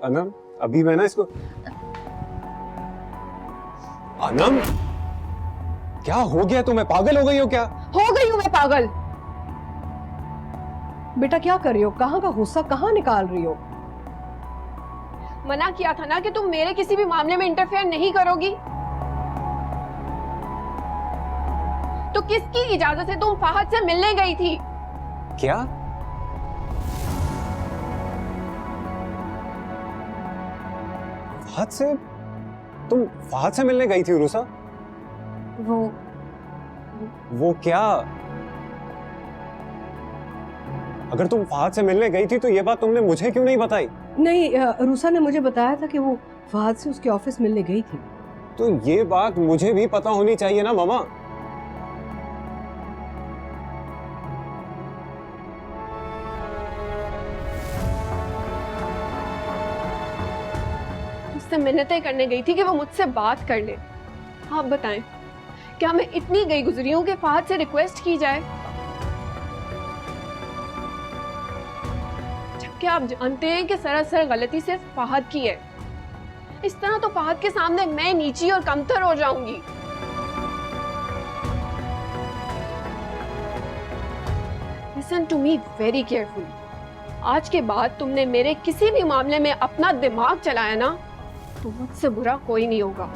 अनम अभी मैं ना इसको। अनम क्या हो गया तुम्हें, पागल हो गई हो क्या? हो गई हूं मैं पागल। बेटा क्या कर रही हो, कहां का गुस्सा कहां निकाल रही हो? मना किया था ना कि तुम मेरे किसी भी मामले में इंटरफेयर नहीं करोगी। तो किसकी इजाजत से तुम फहद से मिलने गई थी? क्या? फहद से? तुम फहद से मिलने गई थी उरुसा? वो क्या? अगर तुम फहद से मिलने गई थी तो ये बात तुमने मुझे क्यों नहीं बताई? नहीं, रूसा ने मुझे बताया था कि वो फहद से उसके ऑफिस मिलने गई थी। तो ये बात मुझे भी पता होनी चाहिए ना मामा। उससे मिन्नतें करने गई थी कि वो मुझसे बात कर ले। आप बताएं, क्या मैं इतनी गई गुजरी हूं कि फहद से रिक्वेस्ट की जाए? जबकि आप जानते हैं कि सरासर गलती सिर्फ फहद की है। इस तरह तो फहद के सामने मैं नीची और कमतर हो जाऊंगी। Listen to me very carefully. आज के बाद तुमने मेरे किसी भी मामले में अपना दिमाग चलाया ना, तो मुझसे बुरा कोई नहीं होगा।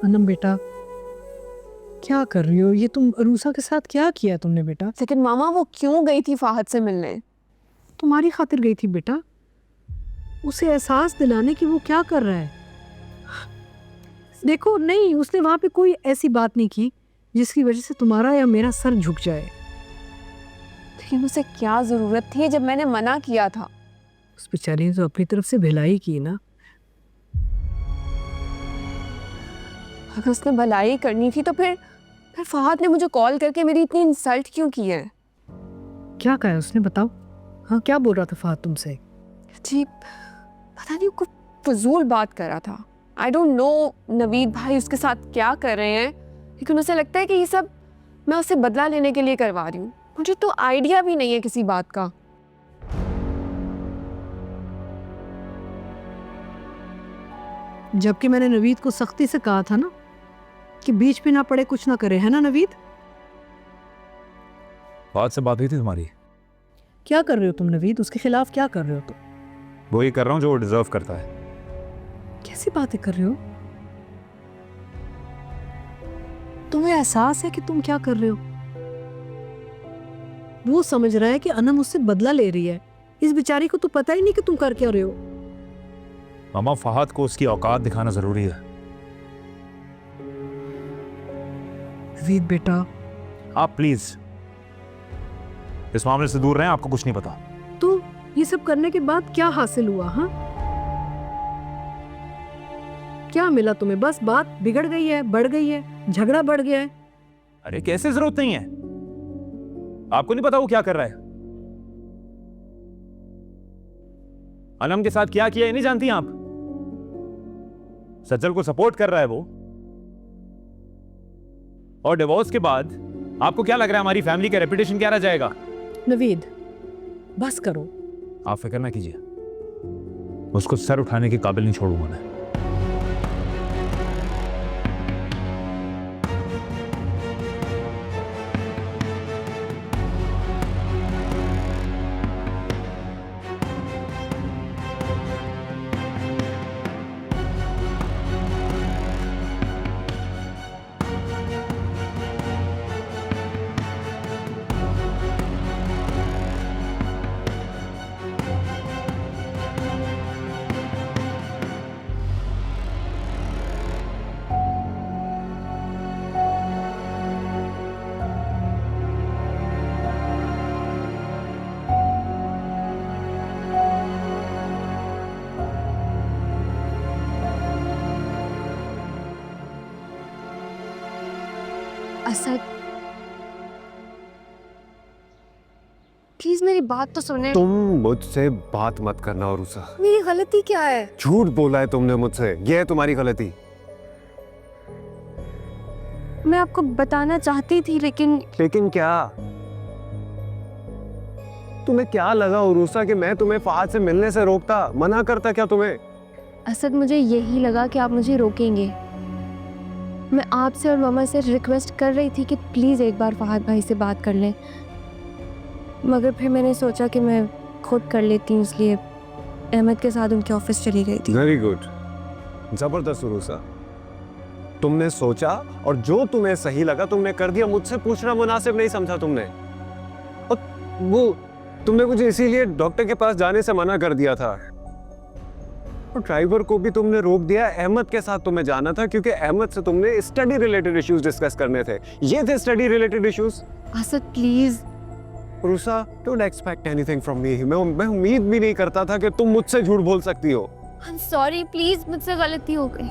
अनम बेटा क्या कर रही हो? ये तुम रूसा के साथ क्या किया तुमने बेटा? लेकिन मामा, वो क्यों गई थी फहद से मिलने? तुम्हारी खातिर गई थी बेटा, उसे एहसास दिलाने की वो क्या कर रहा है। देखो नहीं, उसने वहां पे कोई ऐसी बात नहीं की जिसकी वजह से तुम्हारा या मेरा सर झुक जाए। लेकिन उसे क्या जरूरत थी जब मैंने मना किया था? उस बेचारी ने तो अपनी तरफ से भलाई की ना। अगर उसने भलाई करनी थी तो फिर फहद ने मुझे कॉल करके मेरी इतनी इंसल्ट क्यों की है? क्या कहा है उसने, बताओ। हाँ, क्या बोल रहा था फहद तुमसे? जी पता नहीं, कुछ फजूल बात कर रहा था। आई डोंट नो नवीद भाई उसके साथ क्या कर रहे हैं, लेकिन उसे लगता है कि ये सब मैं उससे बदला लेने के लिए करवा रही हूँ। मुझे तो आइडिया भी नहीं है किसी बात का। जबकि मैंने नवीद को सख्ती से कहा था ना कि बीच में ना पड़े, कुछ ना करे, है ना नवीद? फहद से बात हुई थी तुम्हारी? क्या कर रहे हो तुम नवीद? उसके खिलाफ क्या कर रहे हो तुम? वही कर रहा हूँ जो वो डिजर्व करता है। कैसी बातें कर रहे हो? तुम्हें एहसास है कि तुम क्या कर रहे हो? वो समझ रहा है कि अनम उससे बदला ले रही है। इस बेचारी को तो पता ही नहीं कि तुम कर क्या रहे हो। मामा, फहद को उसकी औकात दिखाना जरूरी है। नवीद बेटा, आप प्लीज इस मामले से दूर रहें, आपको कुछ नहीं पता। तो ये सब करने के बाद क्या हासिल हुआ? हाँ, क्या मिला तुम्हें? बस बात बिगड़ गई है, बढ़ गई है, झगड़ा बढ़ गया है। अरे कैसे, जरूरत नहीं है। आपको नहीं पता वो क्या कर रहा है? अनम के साथ क्या किया ये नहीं जानती आप? सज्जल को सपोर्ट कर रहा है वो, और डिवोर्स के बाद आपको क्या लग रहा है हमारी फैमिली का रेपुटेशन क्या रह जाएगा? नवीद, बस करो। आप फिक्र ना कीजिए, उसको सर उठाने के काबिल नहीं छोड़ूंगा मैं। असद, प्लीज मेरी बात तो सुने। तुम मुझसे बात मत करना उरुसा। मेरी गलती क्या है? झूठ बोला है तुमने मुझसे, ये है तुम्हारी गलती। मैं आपको बताना चाहती थी लेकिन क्या? तुम्हें क्या लगा उरुसा कि मैं तुम्हें फहद से मिलने से रोकता, मना करता क्या तुम्हें? असद, मुझे यही लगा कि आप मुझे रोकेंगे। मैं आपसे और मामा से रिक्वेस्ट कर रही थी कि प्लीज़ एक बार फहद भाई से बात कर लें, मगर फिर मैंने सोचा कि मैं खुद कर लेती हूँ, इसलिए अहमद के साथ उनके ऑफिस चली गई थी। वेरी गुड, जबरदस्त उरुसा। तुमने सोचा और जो तुम्हें सही लगा तुमने कर दिया। मुझसे पूछना मुनासिब नहीं समझा तुमने। और वो तुमने मुझे इसीलिए डॉक्टर के पास जाने से मना कर दिया था, और ड्राइवर को भी तुमने रोक दिया। अहमद के साथ तुम्हें जाना था क्योंकि अहमद से तुमने स्टडी रिलेटेड इश्यूज डिस्कस करने थे। ये थे study related issues. Asad please. Rusa, don't expect anything from me. मैं उम्मीद भी नहीं करता था कि तुम मुझसे झूठ बोल सकती हो। आई एम सॉरी, प्लीज, मुझसे गलती हो गई।